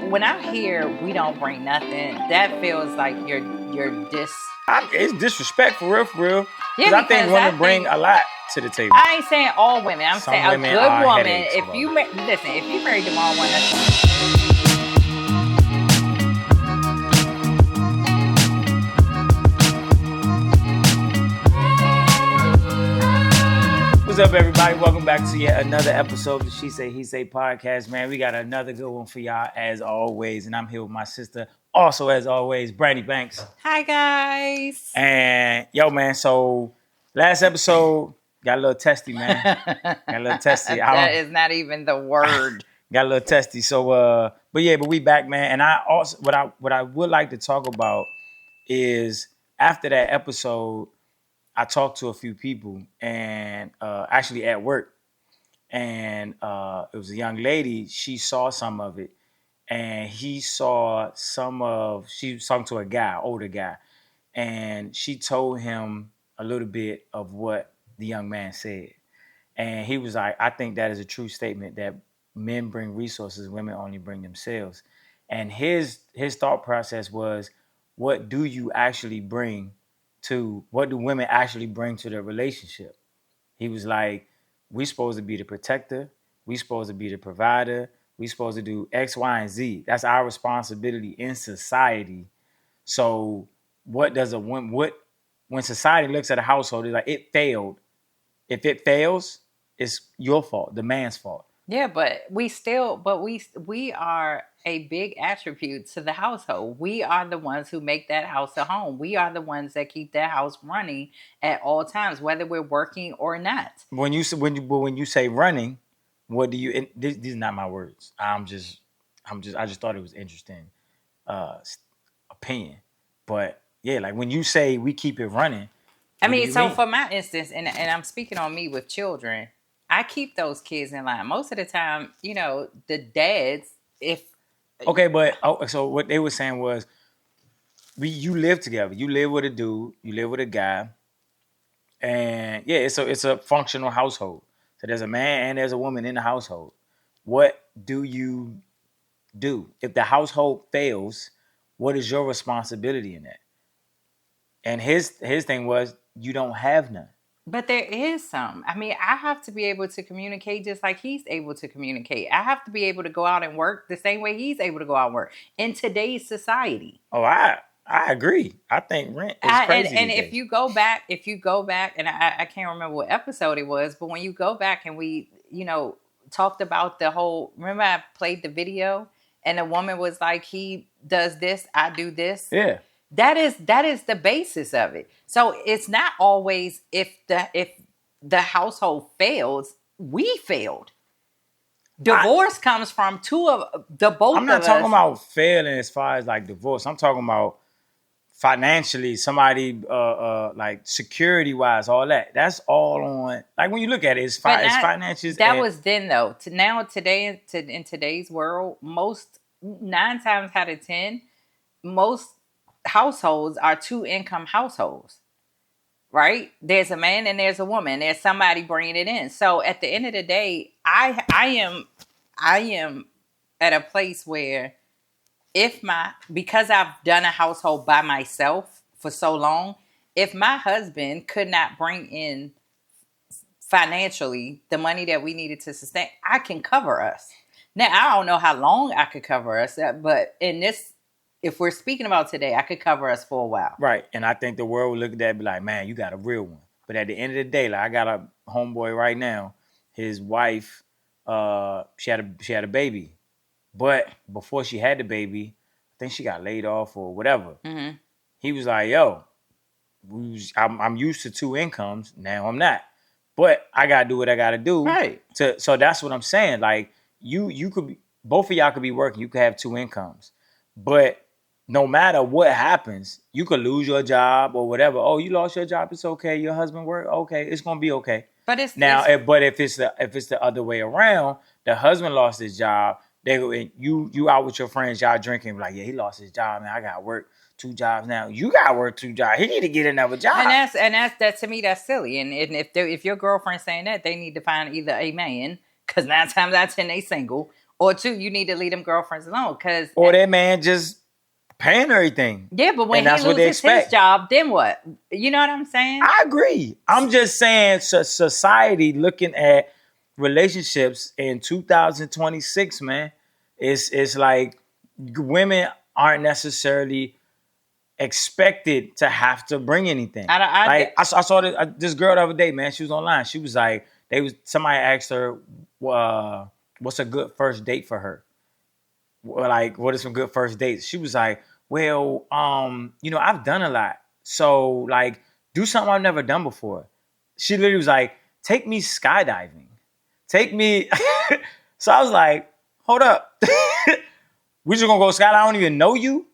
when I hear we don't bring nothing, that feels like you're It's disrespectful, for real. Yeah, I think women bring a lot to the table. I ain't saying all women. I'm Some saying a women good are woman. headaches, If bro. you listen, if you married the wrong one, that's fine. What's up, everybody? Welcome back to yet another episode of the She Say, He Say podcast, man. We got another good one for y'all, as always. And I'm here with my sister, also, as always, Brandy Banks. Hi, guys. And, yo, man, so last episode, got a little testy, man. Got a little testy. That is not even the word. Got a little testy. So, but we back, man. And I also, what I would like to talk about is after that episode, I talked to a few people and actually at work, and it was a young lady. She saw some of it, and he saw she was talking to a guy, older guy, and she told him a little bit of what the young man said. And he was like, I think that is a true statement that men bring resources, women only bring themselves. And his thought process was, what do you actually bring what do women actually bring to the relationship? He was like, we supposed to be the protector. We supposed to be the provider. We supposed to do X, Y, and Z. That's our responsibility in society. So when society looks at a household, it's like, it failed. If it fails, it's your fault, the man's fault. Yeah, but we are a big attribute to the household. We are the ones who make that house a home. We are the ones that keep that house running at all times, whether we're working or not. When you say running, what do you? These are not my words. I just thought it was interesting opinion. But yeah, like when you say we keep it running, I mean, so for my instance, and I'm speaking on me with children, I keep those kids in line. Most of the time, the dads, so what they were saying was, you live together. You live with a dude. You live with a guy, and yeah, it's a functional household. So there's a man and there's a woman in the household. What do you do if the household fails? What is your responsibility in that? And his thing was, you don't have none. But there is some. I mean, I have to be able to communicate just like he's able to communicate. I have to be able to go out and work the same way he's able to go out and work in today's society. Oh, I agree. I think rent is crazy. And if you go back, and I can't remember what episode it was, but when you go back and we, talked about the whole, remember I played the video and the woman was like, he does this, I do this. Yeah. That is the basis of it. So it's not always if the household fails, we failed. Divorce comes from both of us. I'm not talking about failing as far as like divorce. I'm talking about financially, somebody like security wise, all that. That's all on, like when you look at it, it's finances. That was then though. Today in today's world, 9 times out of 10, most households are 2-income households, right? There's a man and there's a woman. There's somebody bringing it in. So at the end of the day, I am at a place where because I've done a household by myself for so long, if my husband could not bring in financially the money that we needed to sustain, I can cover us. Now, I don't know how long I could cover us, but if we're speaking about today, I could cover us for a while. Right. And I think the world would look at that and be like, man, you got a real one. But at the end of the day, like I got a homeboy right now, his wife, she had a baby. But before she had the baby, I think she got laid off or whatever. Mm-hmm. He was like, yo, I'm used to 2 incomes. Now I'm not. But I got to do what I got to do. Right. So that's what I'm saying. Like you could be, both of y'all could be working. You could have 2 incomes. But no matter what happens, you could lose your job or whatever. Oh, you lost your job. It's okay. Your husband worked. Okay. It's going to be okay. But if it's the other way around, the husband lost his job. You out with your friends, y'all drinking, like, yeah, he lost his job, man. I got to work 2 jobs now. You got to work 2 jobs. He need to get another job. And that's to me, that's silly. And if your girlfriend's saying that, they need to find either a man, because 9 times out of 10 they single, Or two, you need to leave them girlfriends alone. Cause Or that man just paying everything. yeah, but when And he that's what they loses his expect. job, then what? You know what I'm saying? I agree. I'm just saying society looking at relationships in 2026, man, it's like women aren't necessarily expected to have to bring anything. I saw this girl the other day, man. She was online. She was like, somebody asked her, what's a good first date for her? Like, what are some good first dates? She was like, well, I've done a lot. So like, do something I've never done before. She literally was like, take me skydiving. Take me. So I was like, hold up. We just gonna go skydiving? I don't even know you.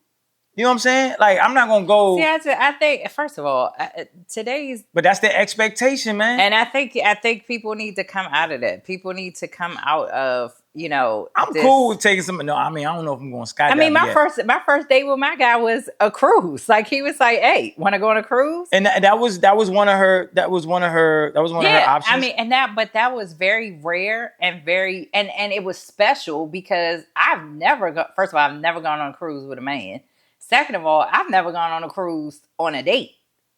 You know what I'm saying? Like, I'm not gonna go. See, I think first of all, today's. But that's the expectation, man. And I think people need to come out of that. People need to come out of, I'm cool with taking some. No, I mean, I don't know if I'm going skydiving. I mean, my first date with my guy was a cruise. Like, he was like, "Hey, want to go on a cruise?" And that was one of her options. I mean, but that was very rare and very and it was special because I've never first of all, I've never gone on a cruise with a man. Second of all, I've never gone on a cruise on a date.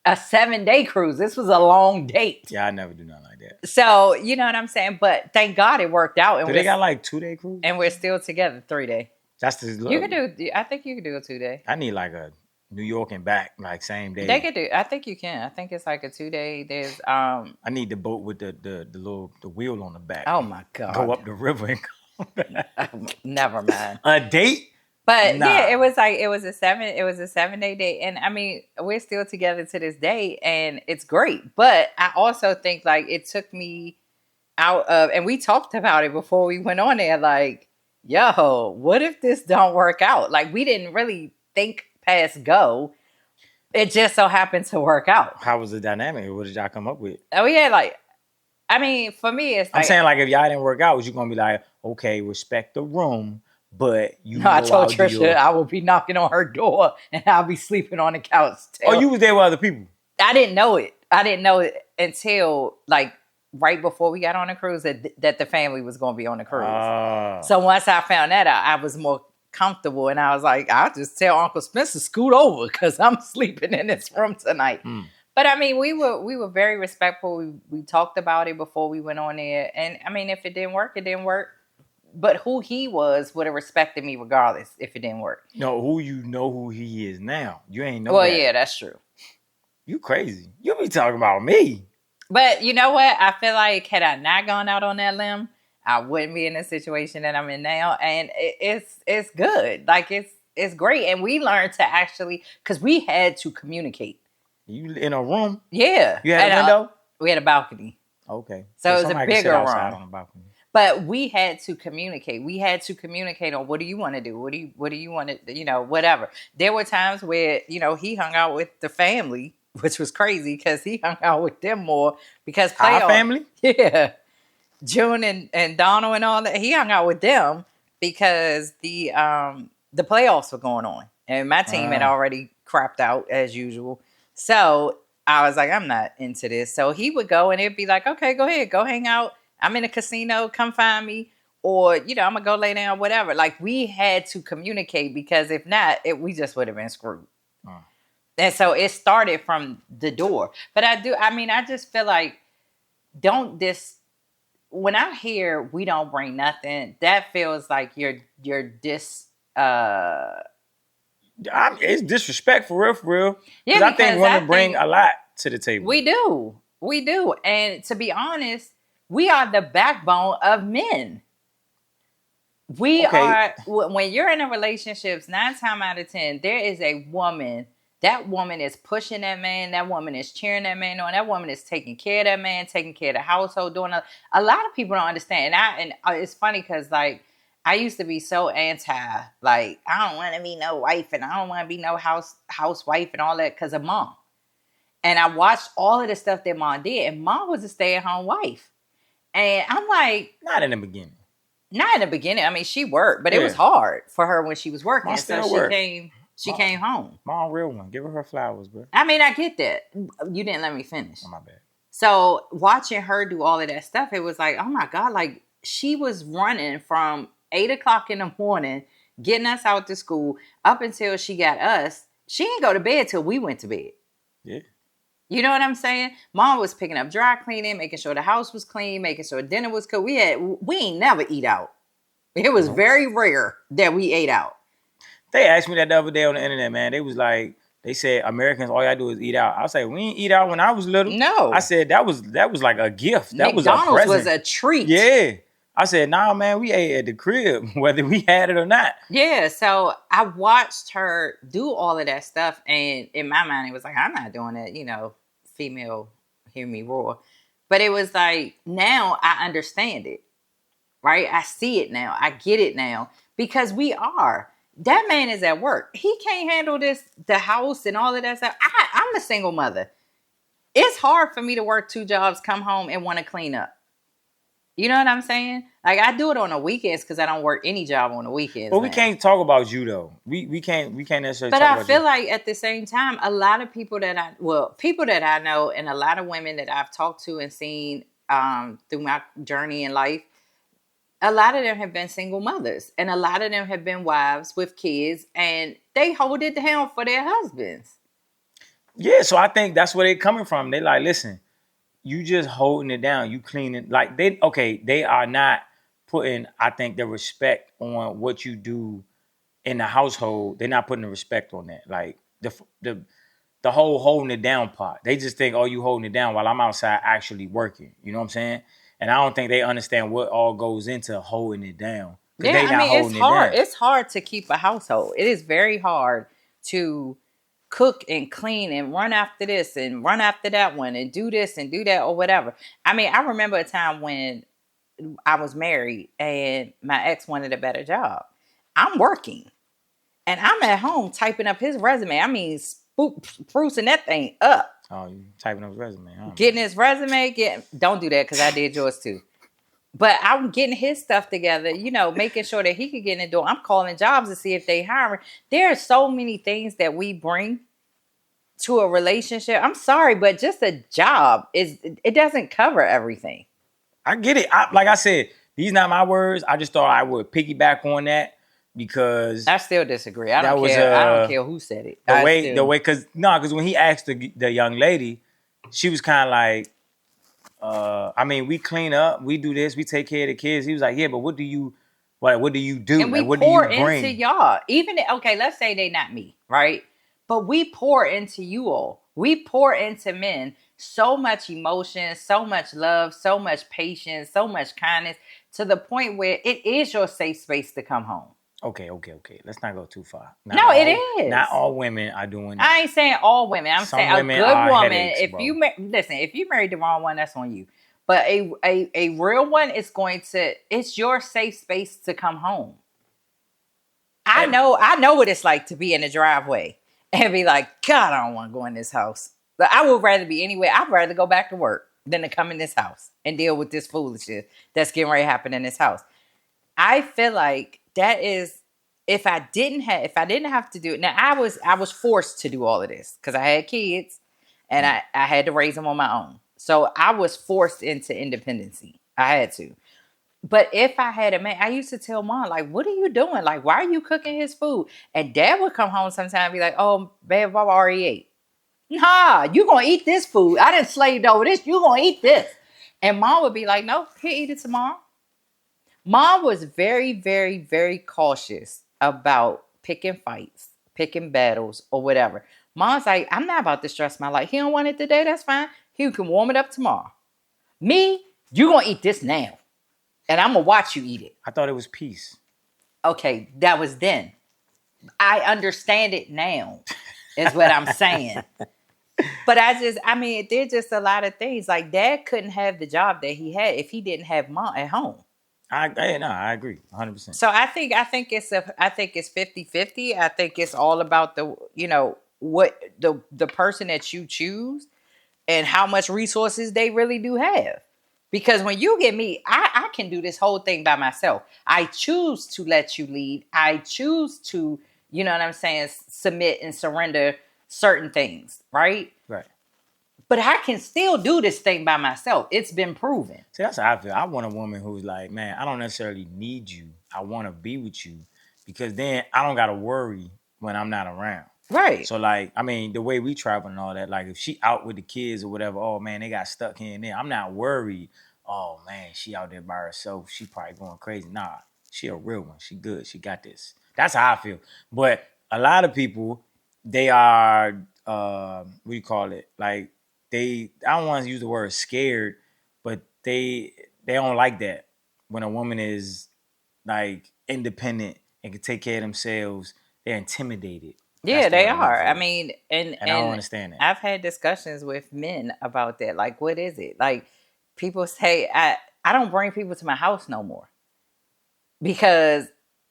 A 7-day cruise. This was a long date. Yeah, I never do nothing like that. So, you know what I'm saying? But thank God it worked out. And they got like 2-day cruise? And we're still together 3-day. That's the... I think you could do a 2-day. I need like a New York and back, like same day. They could do... I think you can. I think it's like a 2-day. There's... I need the boat with the wheel on the back. Oh my God. Go up the river and come back. Never mind. A date? But yeah, it was a 7-day date. And I mean, we're still together to this day and it's great. But I also think like it took me out of, and we talked about it before we went on there, like, yo, what if this don't work out? Like, we didn't really think past go. It just so happened to work out. How was the dynamic? What did y'all come up with? Oh yeah, like, I mean, for me, it's like, I'm saying like if y'all didn't work out, was you gonna be like, okay, respect the room? But I told Trisha I will be knocking on her door and I'll be sleeping on the couch. Oh, you was there with other people? I didn't know it. I didn't know it until like right before we got on the cruise that the family was going to be on the cruise. So once I found that out, I was more comfortable and I was like, I'll just tell Uncle Spencer scoot over because I'm sleeping in this room tonight. But I mean, we were very respectful. We talked about it before we went on there. And I mean, if it didn't work, it didn't work. But who he was would have respected me regardless if it didn't work. No, who he is now. You ain't know that. Well, yeah, that's true. You crazy. You be talking about me. But you know what? I feel like had I not gone out on that limb, I wouldn't be in the situation that I'm in now. And it's good. Like, it's great. And we learned to actually, because we had to communicate. You in a room? Yeah. You had a window? We had a balcony. Okay. So it was a bigger room. On a balcony. But we had to communicate. We had to communicate on what do you want to do? What do you want to, whatever. There were times where, he hung out with the family, which was crazy because he hung out with them more because playoff. Our family? Yeah. June and Donald and all that. He hung out with them because the playoffs were going on. And my team had already crapped out as usual. So I was like, I'm not into this. So he would go and it'd be like, okay, go ahead, go hang out. I'm in a casino, come find me. Or, I'm going to go lay down, whatever. Like, we had to communicate because if not, we just would have been screwed. And so it started from the door. But I just feel like, when I hear we don't bring nothing, that feels like you're it's disrespect for real. Yeah, I think women bring a lot to the table. We do. And to be honest, we are the backbone of men. We are, when you're in a relationship, 9 times out of 10, there is a woman. That woman is pushing that man. That woman is cheering that man on. That woman is taking care of that man, taking care of the household, doing a lot of people don't understand. And it's funny because, like, I used to be so anti, like, I don't want to be no wife and I don't want to be no housewife and all that because of Mom. And I watched all of the stuff that Mom did. And Mom was a stay-at-home wife. And I'm like... Not in the beginning. Not in the beginning. I mean, she worked, but it was hard for her when she was working. So she came home. Mom, real one. Give her flowers, bro. I mean, I get that. You didn't let me finish. Oh, my bad. So watching her do all of that stuff, it was like, oh my God, like she was running from 8 o'clock in the morning, getting us out to school up until she got us. She didn't go to bed till we went to bed. Yeah. You know what I'm saying? Mom was picking up dry cleaning, making sure the house was clean, making sure dinner was cooked. We ain't never eat out. It was very rare that we ate out. They asked me that the other day on the internet, man. They was like, they said Americans, all y'all do is eat out. I was like, we didn't eat out when I was little. No. I said that was like a gift. That McDonald's was a present. was a treat. Yeah. I said, nah, man, we ate at the crib, whether we had it or not. Yeah, so I watched her do all of that stuff, and in my mind, it was like, I'm not doing it, you know, female, hear me roar. But it was like, now I understand it, right? I see it now. I get it now, because we are. That man is at work. He can't handle the house and all of that stuff. I'm a single mother. It's hard for me to work 2 jobs, come home, and want to clean up. You know what I'm saying? Like, I do it on the weekends because I don't work any job on the weekends. But we can't talk about you though. We can't necessarily. But talk I about feel you. like at the same time, a lot of people that I know, and a lot of women that I've talked to and seen through my journey in life, a lot of them have been single mothers, and a lot of them have been wives with kids, and they hold it down for their husbands. Yeah, so I think that's where they're coming from. They like, listen, you just holding it down. You cleaning like they are not putting, I think, the respect on what you do in the household. They're not putting the respect on that. Like the whole holding it down part. They just think, oh, you holding it down while I'm outside actually working. You know what I'm saying? And I don't think they understand what all goes into holding it down. Yeah, I mean, it's hard. It's hard to keep a household. It is very hard to cook and clean and run after this and run after that one and do this and do that or whatever. I mean, I remember a time when I was married and my ex wanted a better job. I'm working and I'm at home typing up his resume. I mean, sprucing that thing up. Oh, you typing up his resume, huh? Getting his resume, don't do that because I did yours too. But I'm getting his stuff together, you know, making sure that he could get in the door. I'm calling jobs to see if they hiring. There are so many things that we bring to a relationship. I'm sorry, but just a job it doesn't cover everything. I get it. Like I said, these not my words. I just thought I would piggyback on that because I still disagree. I don't care. I don't care who said it. The way, because when he asked the young lady, she was kind of like, I mean, we clean up, we do this, we take care of the kids. He was like, yeah, but what do you do? And we what pour do you bring into y'all. Okay, let's say they not me, right? But we pour into you all. We pour into men so much emotion, so much love, so much patience, so much kindness, to the point where it is your safe space to come home. Okay. Let's not go too far. It is. Not all women are doing that. I ain't saying all women. I'm saying a good woman. If you married the wrong one, that's on you. But a real one is it's your safe space to come home. I know what it's like to be in the driveway and be like, God, I don't want to go in this house. But I would rather be anywhere. I'd rather go back to work than to come in this house and deal with this foolishness that's getting ready to happen in this house. I feel like that is, if I didn't have to do it. Now I was forced to do all of this because I had kids and I had to raise them on my own. So I was forced into independency. I had to. But if I had a man, I used to tell Mom, like, what are you doing? Like, why are you cooking his food? And Dad would come home sometimes and be like, oh, babe, Papa already ate. Nah, you gonna eat this food. I didn't slaved over this. You gonna eat this. And Mom would be like, no, he'll eat it tomorrow. Mom was very, very, very cautious about picking fights, picking battles, or whatever. Mom's like, I'm not about to stress my life. He don't want it today, that's fine. He can warm it up tomorrow. Me, you gonna eat this now. And I'm gonna watch you eat it. I thought it was peace. Okay, that was then. I understand it now, is what I'm saying. But there's just a lot of things. Like, Dad couldn't have the job that he had if he didn't have Mom at home. I agree 100%. So I think it's 50-50. I think it's all about what the person that you choose and how much resources they really do have. Because when you get me, I can do this whole thing by myself. I choose to let you lead. I choose to, you know what I'm saying, submit and surrender certain things, right? Right. But I can still do this thing by myself. It's been proven. See, that's how I feel. I want a woman who's like, man, I don't necessarily need you I want to be with you because then I don't gotta worry when I'm not around. Right. So like, I mean, the way we travel and all that, like if she out with the kids or whatever, oh man, they got stuck here and there. I'm not worried. Oh man, she out there by herself. She probably going crazy. Nah, she a real one. She good. She got this. That's how I feel. But a lot of people, they are what do you call it? Like I don't want to use the word scared, but they don't like that when a woman is like independent and can take care of themselves. They're intimidated. That's Yeah, the they word I'm looking are. I for. mean, And I don't understand that. I've had discussions with men about that. Like, what is it? Like, people say I don't bring people to my house no more because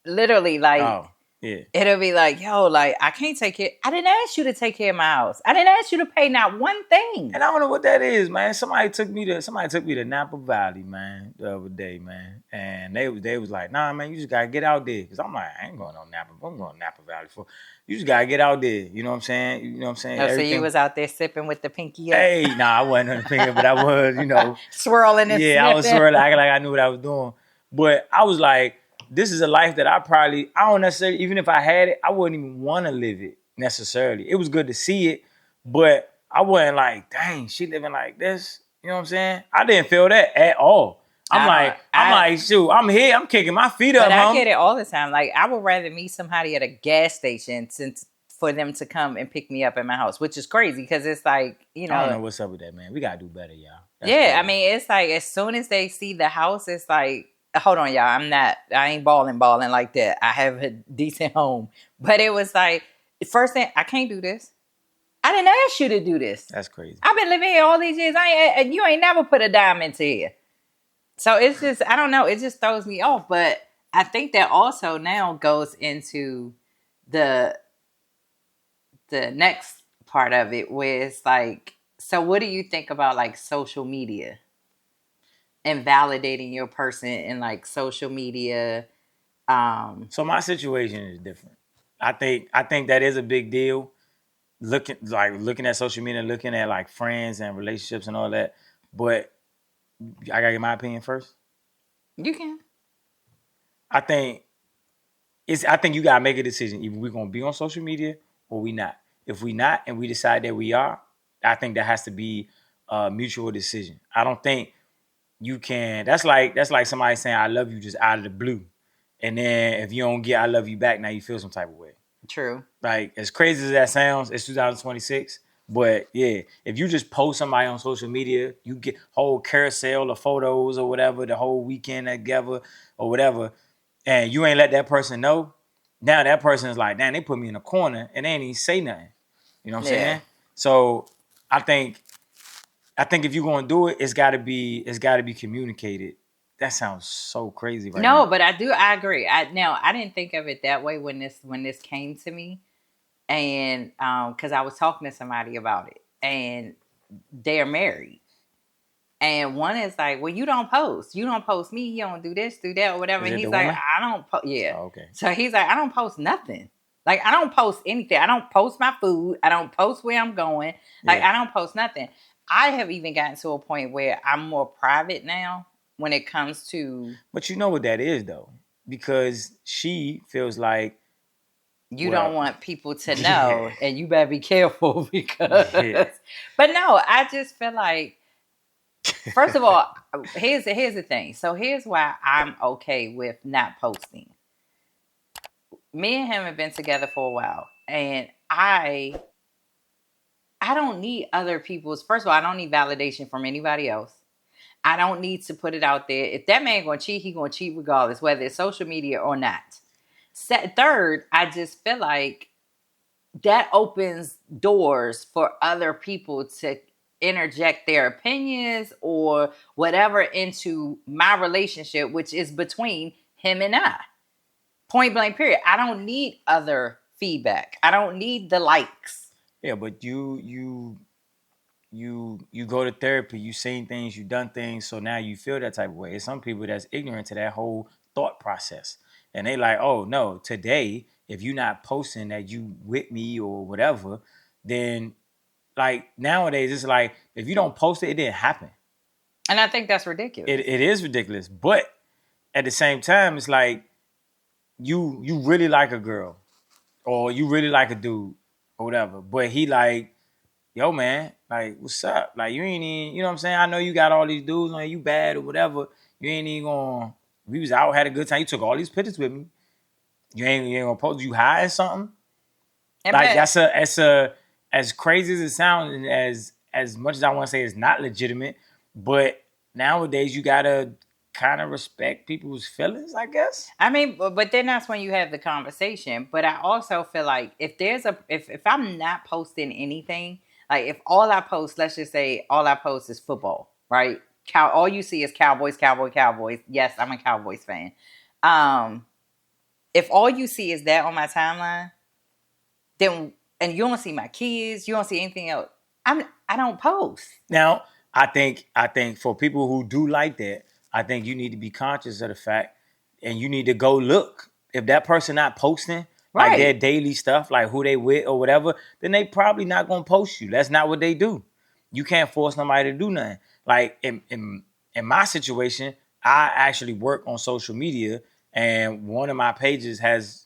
literally, like, Oh, yeah. it'll be like, yo, like, I can't take it. I didn't ask you to take care of my house. I didn't ask you to pay not one thing. And I don't know what that is, man. Somebody took me to Napa Valley, man, the other day, man. And they was like, nah, man, you just gotta get out there. Cause I'm like, I ain't going on Napa. I'm going to Napa Valley for. You just gotta get out there. You know what I'm saying? You know what I'm saying? Oh, so you was out there sipping with the pinky up, Hey, nah, I wasn't on the finger, but I was, swirling and yeah, I was sniffing. swirling, acting like I knew what I was doing. But I was like, this is a life that I don't necessarily, even if I had it, I wouldn't even want to live it necessarily. It was good to see it, but I wasn't like, dang, she living like this. You know what I'm saying? I didn't feel that at all. I'm like, shoot, I'm here, I'm kicking my feet up, But I homie. get it all the time. Like, I would rather meet somebody at a gas station for them to come and pick me up at my house, which is crazy because it's like, I don't know what's up with that, man. We gotta do better, y'all. That's yeah, crazy. I mean, it's like as soon as they see the house, it's like, hold on, y'all, I ain't balling like that. I have a decent home. But it was like, first thing, I can't do this. I didn't ask you to do this. That's crazy. I've been living here all these years. You ain't never put a dime into here. So it's just, I don't know, it just throws me off. But I think that also now goes into the next part of it, where it's like, so what do you think about like social media and validating your person in like social media? So my situation is different. I think that is a big deal. Looking at social media, looking at like friends and relationships and all that. But I gotta get my opinion first. You can. I think you gotta make a decision. Either we're gonna be on social media or we not. If we not and we decide that we are, I think that has to be a mutual decision. I don't think you can. That's like somebody saying I love you just out of the blue, and then if you don't get I love you back, now you feel some type of way. True. Like as crazy as that sounds, it's 2026. But yeah, if you just post somebody on social media, you get whole carousel of photos or whatever, the whole weekend together or whatever, and you ain't let that person know. Now that person is like, damn, they put me in a corner and they ain't even say nothing. You know what I'm saying? So I think if you're gonna do it, it's gotta be communicated. That sounds so crazy right now. No, but I agree. I didn't think of it that way when this came to me. And because I was talking to somebody about it, and they're married, and one is like, "Well, you don't post me, you don't do this, do that, or whatever." Is And it he's the like, woman? "I don't post." Yeah. Oh, okay. So he's like, "I don't post nothing. Like, I don't post anything. I don't post my food. I don't post where I'm going. Like, Yeah. I don't post nothing." I have even gotten to a point where I'm more private now when it comes to. But you know what that is though, because she feels like You well, don't want people to know, yeah. and you better be careful because. Yeah. But no, I just feel like, first of all, here's the thing. So here's why I'm okay with not posting. Me and him have been together for a while, and I don't need other people's. First of all, I don't need validation from anybody else. I don't need to put it out there. If that man gonna cheat, he gonna cheat regardless, whether it's social media or not. Third, I just feel like that opens doors for other people to interject their opinions or whatever into my relationship, which is between him and I. Point blank, period. I don't need other feedback. I don't need the likes. Yeah, but you go to therapy, you seen things, you done things, so now you feel that type of way. It's some people that's ignorant to that whole thought process. And they like, oh no, today, if you're not posting that you with me or whatever, then like nowadays it's like if you don't post it, it didn't happen. And I think that's ridiculous. It is ridiculous. But at the same time, it's like you really like a girl or you really like a dude or whatever, but he like, yo man, like what's up? Like you ain't even, you know what I'm saying? I know you got all these dudes on you bad or whatever. You ain't even gonna, we was out, had a good time. You took all these pictures with me. You ain't gonna post, you hiding something? And Like but that's as crazy as it sounds and as much as I want to say it's not legitimate, but nowadays you gotta kind of respect people's feelings, I guess. I mean, but then that's when you have the conversation. But I also feel like if there's a if I'm not posting anything, like if all I post, let's just say all I post is football, right? All you see is Cowboys, Cowboys, Cowboys. Yes, I'm a Cowboys fan. Um, if all you see is that on my timeline, then and you don't see my kids, you don't see anything else. I don't post. Now, I think for people who do like that, I think you need to be conscious of the fact and you need to go look. If that person not posting like their Right. daily stuff, like who they with or whatever, then they probably not gonna post you. That's not what they do. You can't force nobody to do nothing. Like in my situation, I actually work on social media and one of my pages has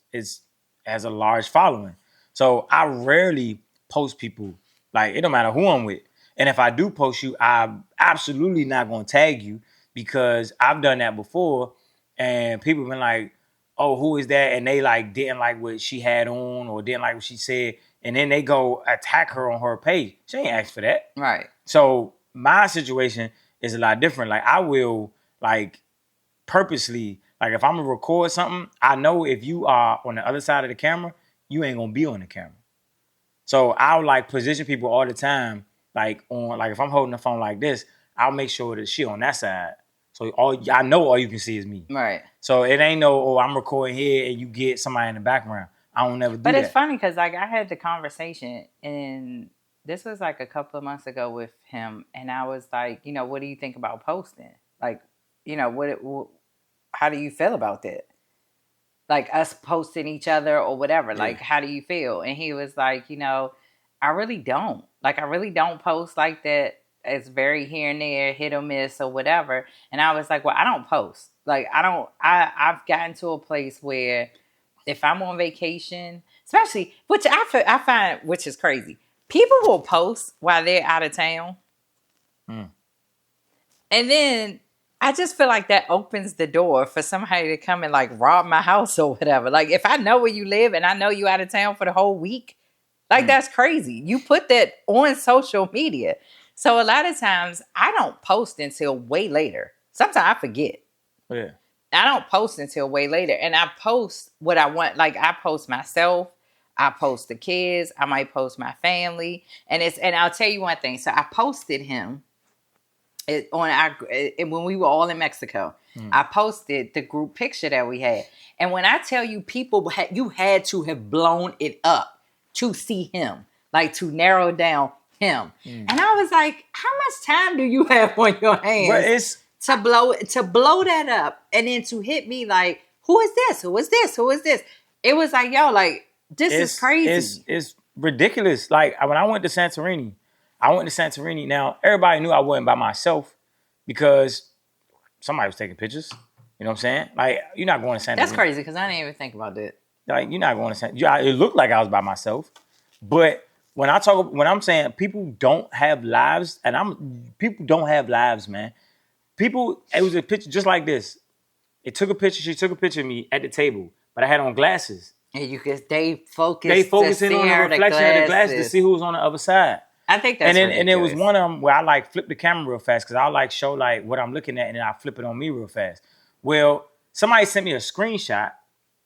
a large following. So I rarely post people. Like it don't matter who I'm with. And if I do post you, I'm absolutely not gonna tag you because I've done that before and people been like, oh, who is that? And they like didn't like what she had on or didn't like what she said. And then they go attack her on her page. She ain't asked for that. Right. So my situation is a lot different. Like I will like purposely, like if I'm gonna record something, I know if you are on the other side of the camera, you ain't gonna be on the camera. So I'll like position people all the time, like on like if I'm holding the phone like this, I'll make sure that she on that side. So I know all you can see is me. Right. So it ain't no, oh, I'm recording here and you get somebody in the background. I don't never do But that. it's funny because like I had the conversation and this was like a couple of months ago with him, and I was like, what do you think about posting? Like, how do you feel about that? Like us posting each other or whatever. Like, Yeah. how do you feel? And he was like, I really don't. Like, I really don't post like that. It's very here and there, hit or miss or whatever. And I was like, well, I don't post. Like, I don't. I've gotten to a place where if I'm on vacation, especially which I find which is crazy. People will post while they're out of town, Mm. and then I just feel like that opens the door for somebody to come and like rob my house or whatever. Like if I know where you live and I know you out of town for the whole week, like that's crazy. You put that on social media. So a lot of times I don't post until way later. Sometimes I forget. Yeah. I don't post until way later. And I post what I want. Like I post myself. I post the kids. I might post my family. And I'll tell you one thing. So I posted him when we were all in Mexico. I posted the group picture that we had. And when I tell you you had to have blown it up to see him, like to narrow down him. And I was like, how much time do you have on your hands? But it's to blow that up and then to hit me like, who is this? Who is this? Who is this? It was like, yo, like this is crazy. It's ridiculous. Like when I went to Santorini, Now everybody knew I wasn't by myself because somebody was taking pictures. You know what I'm saying? Like you're not going to Santorini. That's crazy because I didn't even think about that. Like you're not going to Santorini. It looked like I was by myself, but when I'm saying people don't have lives, people don't have lives, man. It was a picture just like this. She took a picture of me at the table, but I had on glasses. And they focused. They focused in on the reflection of the glasses to see who was on the other side. I think that's and there was one of them where I like flip the camera real fast because I like show like what I'm looking at and then I flip it on me real fast. Well, somebody sent me a screenshot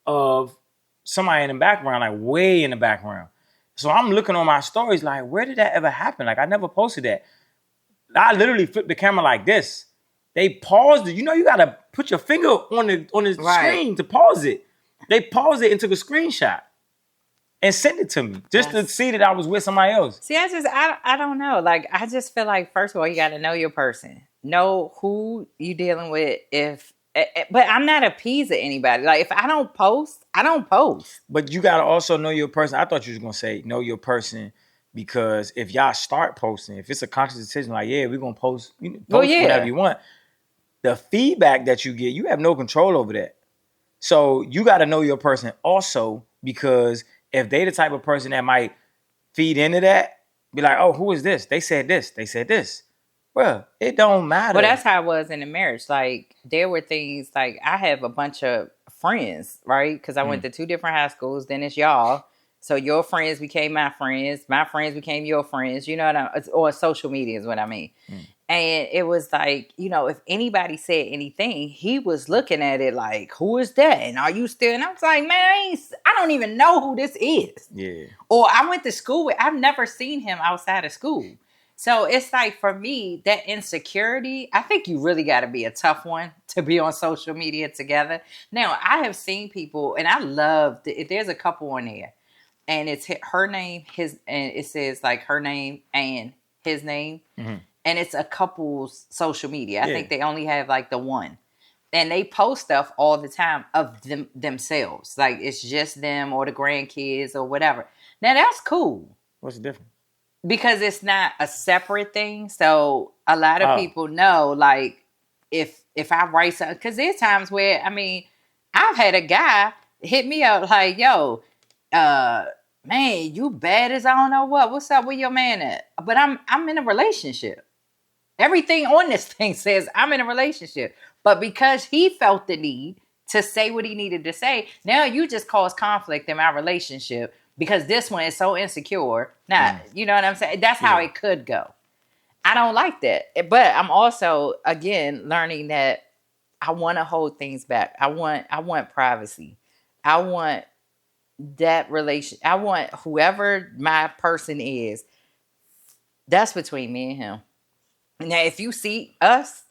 of somebody in the background, like way in the background. So I'm looking on my stories like, where did that ever happen? Like I never posted that. I literally flipped the camera like this. They paused it. You know, you gotta put your finger on the screen to pause it. They paused it and took a screenshot and sent it to me just to see that I was with somebody else. See, I don't know. Like, I just feel like, first of all, you got to know your person, know who you dealing with. But I'm not appeasing anybody. Like, if I don't post, I don't post. But you gotta also know your person. I thought you was gonna say know your person because if y'all start posting, if it's a conscious decision, like we're gonna post, whatever you want. The feedback that you get, you have no control over that. So you got to know your person also, because if they the type of person that might feed into that, be like, oh, who is this? They said this. They said this. Well, it don't matter. Well, that's how it was in the marriage. Like, there were things like I have a bunch of friends, right? Because I went to 2 different high schools. Then it's y'all. So your friends became my friends. My friends became your friends. You know what I mean? Or social media is what I mean. And it was like, you know, if anybody said anything, he was looking at it like, who is that? And are you still? And I was like, man, I don't even know who this is. Yeah. Or I went to school with, I've never seen him outside of school. So it's like, for me, that insecurity, I think you really got to be a tough one to be on social media together. Now, I have seen people, and I love, there's a couple on there, and it's her name, his, and it says like her name and his name. Mm-hmm. And it's a couple's social media. I think they only have like the one. And they post stuff all the time of themselves. Like, it's just them or the grandkids or whatever. Now, that's cool. What's the difference? Because it's not a separate thing. So a lot of people know, like, if I write something, because there's times where, I mean, I've had a guy hit me up like, yo, man, you bad as I don't know what. What's up with your man at? But I'm in a relationship. Everything on this thing says I'm in a relationship. But because he felt the need to say what he needed to say, now you just cause conflict in my relationship because this one is so insecure. Now, you know what I'm saying? That's how it could go. I don't like that. But I'm also, again, learning that I want to hold things back. I want privacy. I want that relation. I want whoever my person is, that's between me and him. Now, if you see us,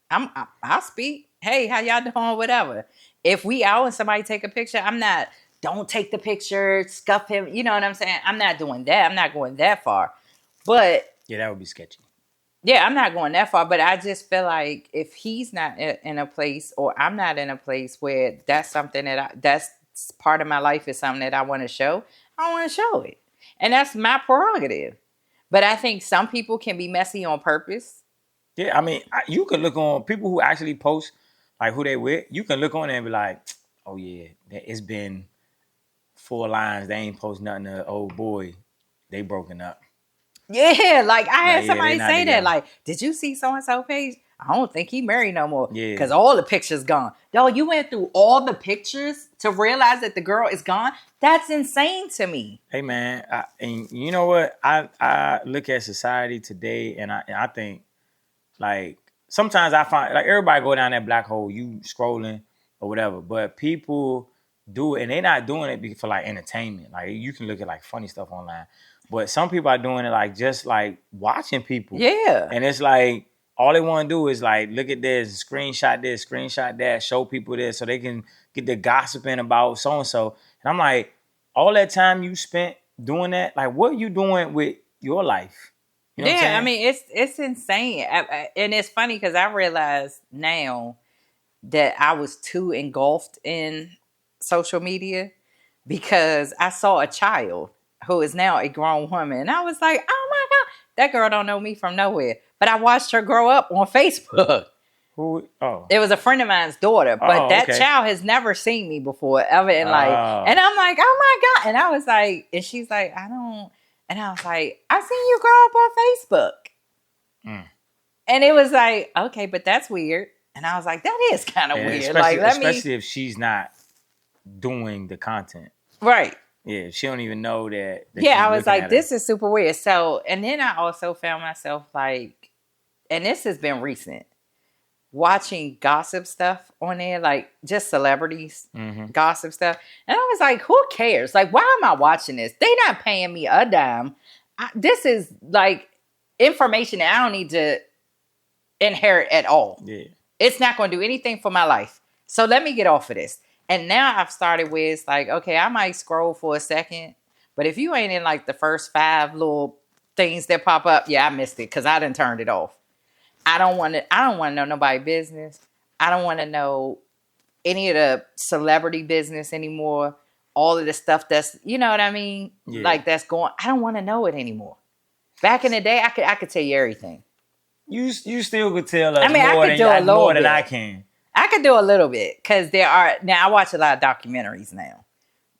I'll speak. Hey, how y'all doing? Whatever. If we out and somebody take a picture, I'm not, don't take the picture, scuff him. You know what I'm saying? I'm not doing that. I'm not going that far. But yeah, that would be sketchy. Yeah, I'm not going that far. But I just feel like if he's not in a place, or I'm not in a place where that's something that that's part of my life, is something that I want to show, I want to show it. And that's my prerogative. But I think some people can be messy on purpose. Yeah, I mean, you can look on people who actually post, like, who they with. You can look on there and be like, oh, yeah, it's been 4 lines. They ain't post nothing to, oh, boy, they broken up. Yeah, like, I had somebody say that. Like, did you see so-and-so page? I don't think he married no more. Yeah. Because all the pictures gone. Yo, you went through all the pictures to realize that the girl is gone? That's insane to me. Hey, man. And you know what? I look at society today, and I think, like, sometimes I find, like, everybody go down that black hole, you scrolling or whatever. But people do it, and they're not doing it for, like, entertainment. Like, you can look at, like, funny stuff online. But some people are doing it, like, just, like, watching people. Yeah. And it's like, all they want to do is, like, look at this, screenshot that, show people this so they can get the gossiping about so-and-so. And I'm like, all that time you spent doing that, like, what are you doing with your life? You know what I'm saying? I mean, it's insane. And it's funny because I realize now that I was too engulfed in social media because I saw a child who is now a grown woman. And I was like, oh my God, that girl don't know me from nowhere. But I watched her grow up on Facebook. Who? Oh. It was a friend of mine's daughter. But that child has never seen me before, ever in life. And I'm like, oh my God. And I was like, and she's like, I don't. And I was like, I seen you grow up on Facebook. And it was like, okay, but that's weird. And I was like, that is kind of weird. Especially if she's not doing the content. Right. Yeah, she don't even know that yeah, I was like, this is super weird. So, and then I also found myself like, and this has been recent, watching gossip stuff on there, like just celebrities, gossip stuff. And I was like, who cares? Like, why am I watching this? They not paying me a dime. This is like information that I don't need to inherit at all. Yeah. It's not going to do anything for my life. So let me get off of this. And now I've started with, it's like, okay, I might scroll for a second, but if you ain't in like the first 5 little things that pop up, yeah, I missed it because I done turned it off. I don't want to know nobody's business. I don't want to know any of the celebrity business anymore. All of the stuff that's, you know what I mean? Yeah. Like that's going, I don't want to know it anymore. Back in the day, I could tell you everything. You still could tell us more than I can. I could do a little bit because now I watch a lot of documentaries now,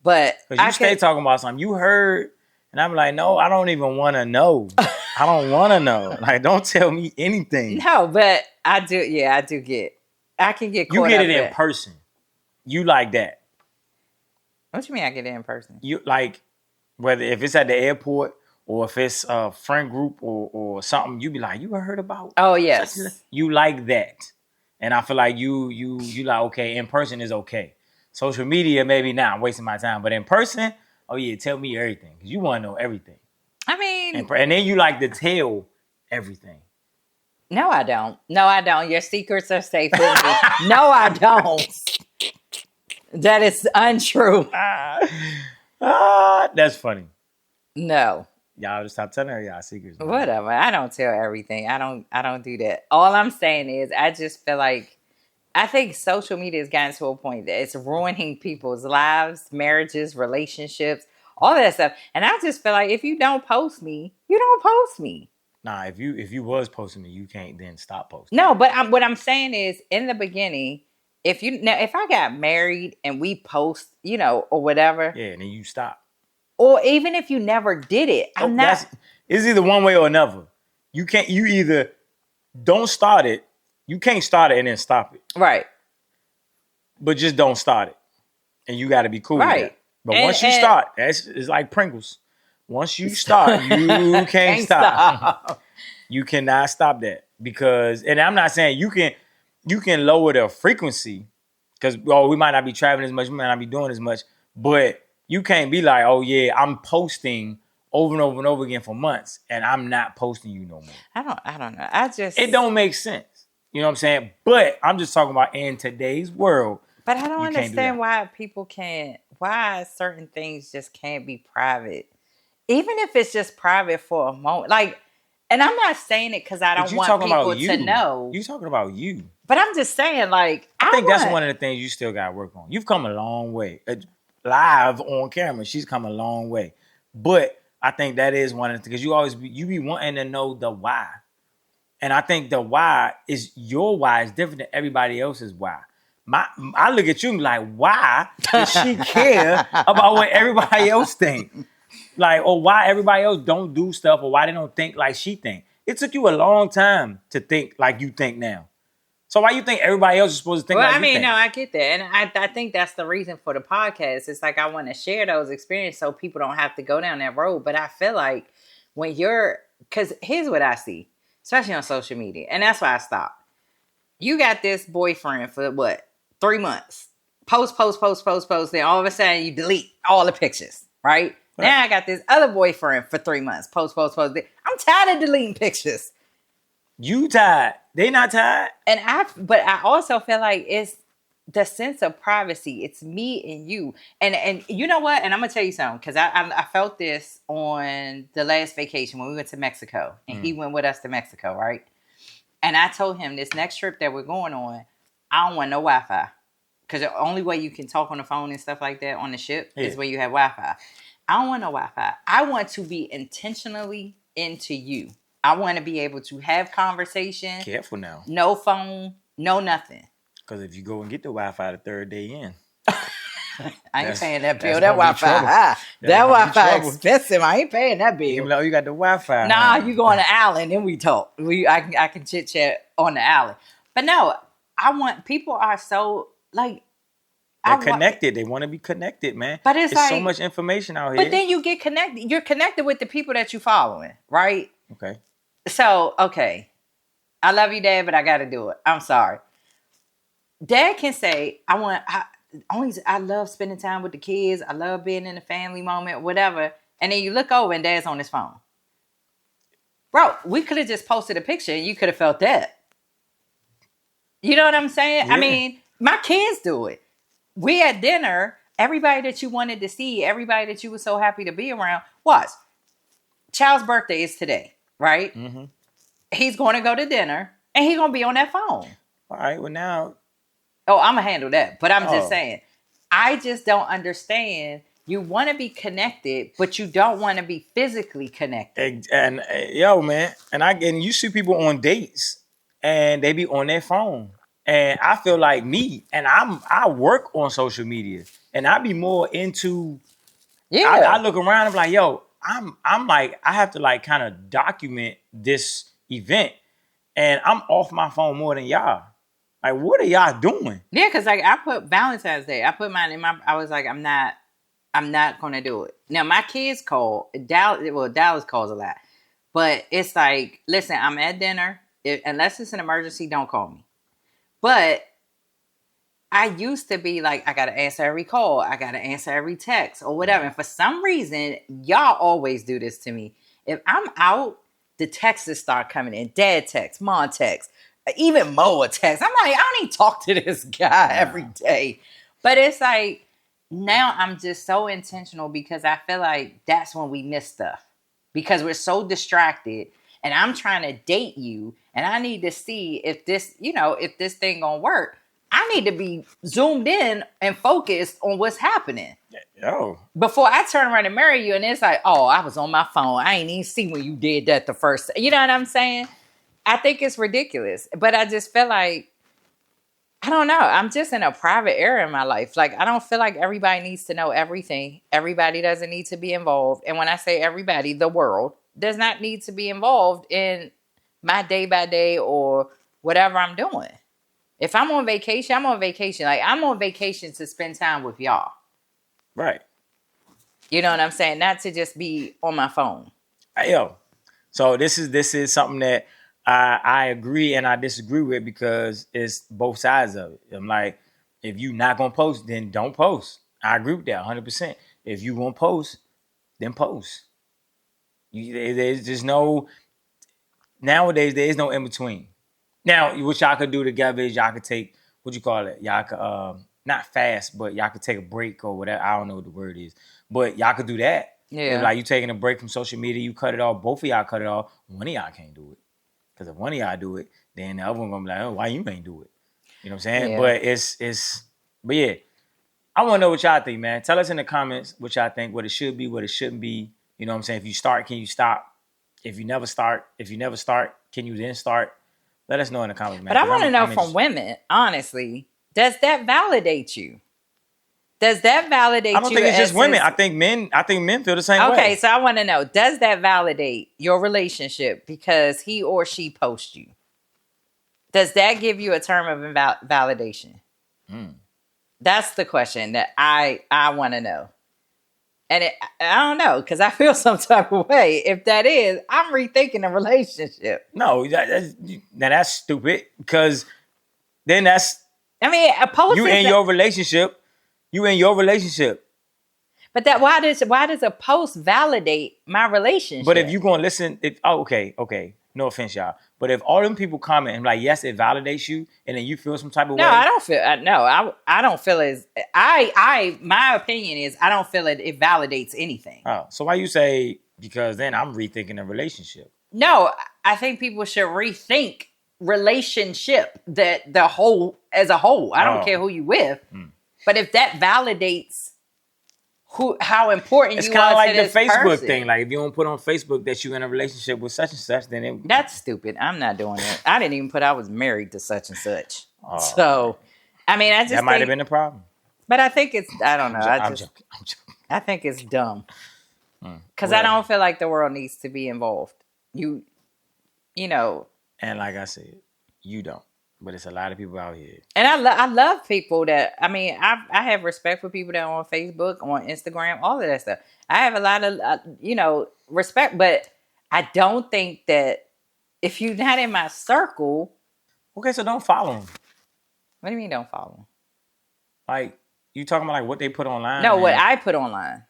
but Because you stay talking about something you heard, and I'm like, no, I don't even want to know. I don't want to know. Like, don't tell me anything. No, but I do. Yeah, I do get. I can get. You caught get up it in in person. You like that. What you mean? I get it in person? You like whether if it's at the airport or if it's a friend group or something. You be like, you heard about? Oh yes. You like that, and I feel like you like okay. In person is okay. Social media maybe not. I'm wasting my time, but in person, oh yeah, tell me everything because you want to know everything. I mean, and then you like to tell everything. No, I don't. No, I don't. Your secrets are safe with me. No, I don't. That is untrue. That's funny. No. Y'all just stop telling her y'all secrets. Man. Whatever. I don't tell everything. I don't do that. All I'm saying is I just feel like I think social media has gotten to a point that it's ruining people's lives, marriages, relationships, all that stuff. And I just feel like if you don't post me, you don't post me. Nah, if you was posting me, you can't then stop posting. No, but what I'm saying is in the beginning, if I got married and we post, or whatever. Yeah, and then you stop. Or even if you never did it, I'm not. It's either one way or another. You either don't start it. You can't start it and then stop it. Right. But just don't start it. And you got to be cool with that. But once you start, it's like Pringles. Once you start, you can't stop. You cannot stop that. Because, and I'm not saying you can lower the frequency because, we might not be traveling as much, we might not be doing as much, but you can't be like, oh yeah, I'm posting over and over and over again for months and I'm not posting you no more. I don't know. It don't make sense. You know what I'm saying? But I'm just talking about in today's world. But I don't understand why certain things just can't be private. Even if it's just private for a moment. Like, and I'm not saying it because I don't want people to know. You talking about you. But I'm just saying, like, I think that's one of the things you still got to work on. You've come a long way. Live on camera, she's come a long way. But I think that is one of the things. Because you be wanting to know the why. And I think the why is your why is different than everybody else's why. I look at you like, why does she care about what everybody else think? Like, or why everybody else don't do stuff or why they don't think like she think. It took you a long time to think like you think now. So why you think everybody else is supposed to think like you think? No, I get that. And I think that's the reason for the podcast. It's like I want to share those experiences so people don't have to go down that road. But I feel like because here's what I see. Especially on social media. And that's why I stopped. You got this boyfriend for what? 3 months. Post. Then all of a sudden you delete all the pictures. Right? Now I got this other boyfriend for 3 months. Post. I'm tired of deleting pictures. You tired. They not tired. But I also feel like it's the sense of privacy. It's me and you. And you know what? And I'm going to tell you something. Because I felt this on the last vacation when we went to Mexico. And he went with us to Mexico, right? And I told him this next trip that we're going on, I don't want no Wi-Fi. Because the only way you can talk on the phone and stuff like that on the ship is when you have Wi-Fi. I don't want no Wi-Fi. I want to be intentionally into you. I want to be able to have conversation. Careful now. No phone, no nothing. Because if you go and get the Wi-Fi the third day in. I ain't paying that bill. That Wi-Fi high. That Wi-Fi expensive. I ain't paying that bill. Even though you got the Wi-Fi. Nah, you go on the island and we talk. I can chit chat on the island. But no, people are so like. They're connected. They want to be connected, man. But it's like, so much information out here. But then you get connected. You're connected with the people that you're following, right? Okay. So, okay. I love you, Dad, but I got to do it. I'm sorry. Dad can say, I love spending time with the kids. I love being in the family moment, whatever. And then you look over and Dad's on his phone. Bro, we could have just posted a picture and you could have felt that. You know what I'm saying? Yeah. I mean, my kids do it. We at dinner, everybody that you wanted to see, everybody that you were so happy to be around, watch. Child's birthday is today, right? Mm-hmm. He's going to go to dinner and he's going to be on that phone. All right, well now. Oh, I'm going to handle that. But I'm just saying, I just don't understand. You want to be connected, but you don't want to be physically connected. And yo, man, and you see people on dates and they be on their phone. And I feel like me, and I work on social media, and I be more into. Yeah. I look around and be like, yo, I'm like, I have to like kind of document this event, and I'm off my phone more than y'all. Like, what are y'all doing? Yeah, because like I put Valentine's Day. I put mine in my. I was like, I'm not gonna do it. Now my kids call Dallas. Well, Dallas calls a lot, but it's like, listen, I'm at dinner. Unless it's an emergency, don't call me. But I used to be like, I gotta answer every call. I gotta answer every text or whatever. And for some reason, y'all always do this to me. If I'm out, the texts start coming in. Dad text, mom text, even Moa text. I'm like, I don't even talk to this guy every day. But it's like, now I'm just so intentional because I feel like that's when we miss stuff. Because we're so distracted and I'm trying to date you and I need to see if this, if this thing gonna work. I need to be zoomed in and focused on what's happening. Yo. Before I turn around and marry you and it's like, oh, I was on my phone. I ain't even see when you did that the first. You know what I'm saying? I think it's ridiculous. But I just feel like, I don't know. I'm just in a private area in my life. Like, I don't feel like everybody needs to know everything. Everybody doesn't need to be involved. And when I say everybody, the world does not need to be involved in my day by day or whatever I'm doing. If I'm on vacation, I'm on vacation. Like, I'm on vacation to spend time with y'all. Right. You know what I'm saying? Not to just be on my phone. Yo. So this is something that I agree and I disagree with because it's both sides of it. I'm like, if you not gonna post, then don't post. I agree with that 100%. If you gonna post, then post. There's just no, nowadays there is no in between. Now, what y'all could do together is y'all could take, what you call it? Y'all could, not fast, but y'all could take a break or whatever. I don't know what the word is. But y'all could do that. Yeah. If, like, you taking a break from social media, you cut it off. Both of y'all cut it off. One of y'all can't do it. Because if one of y'all do it, then the other one going to be like, oh, why you ain't do it? You know what I'm saying? Yeah. But yeah. I want to know what y'all think, man. Tell us in the comments what y'all think, what it should be, what it shouldn't be. You know what I'm saying? If you start, can you stop? If you never start, can you then start? Let us know in the comments, man. But I want to know from women, honestly, does that validate you? Does that validate you? I don't think it's just women. I think men feel the same way. Okay, so I want to know, does that validate your relationship because he or she posts you? Does that give you a term of validation? That's the question that I want to know. And I don't know, because I feel some type of way. If that is, I'm rethinking the relationship. No, that's stupid. Because then that's... I mean, a post you in your relationship. You in your relationship. But that why does a post validate my relationship? But if you gonna listen, okay. No offense, y'all. But if all them people comment and like, yes, it validates you, and then you feel some type of way. No, I don't feel. I don't feel as. My opinion is I don't feel it validates anything. Oh, so why you say? Because then I'm rethinking the relationship. No, I think people should rethink relationship that the whole as a whole. I don't care who you with, but if that validates how important it's you kind are of like to the this Facebook person. thing. Like if you don't put on Facebook that you're in a relationship with such and such, then that's stupid. I'm not doing it. I didn't even put I was married to such and such. Oh, so, I mean, I just that might have been the problem. But I think it's I don't know. I'm joking. I think it's dumb because I don't feel like the world needs to be involved. You know. And like I said, you don't. But it's a lot of people out here. And I love people that, I mean, I have respect for people that are on Facebook, on Instagram, all of that stuff. I have a lot of, respect. But I don't think that if you're not in my circle. Okay, so don't follow them. What do you mean don't follow them? Like, you talking about like what they put online? No, what I put online.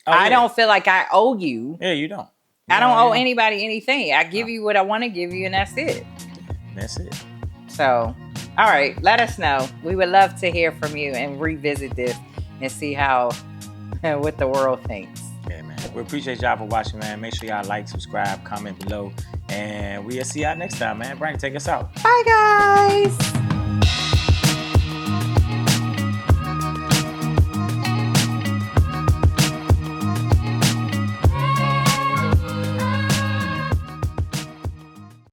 Oh, I don't feel like I owe you. Yeah, you don't. I don't owe anybody anything. I give you what I want to give you, and that's it. That's it. So, all right, let us know. We would love to hear from you and revisit this and see what the world thinks. Yeah, man. We appreciate y'all for watching, man. Make sure y'all like, subscribe, comment below, and we'll see y'all next time, man. Brandon, take us out. Bye, guys.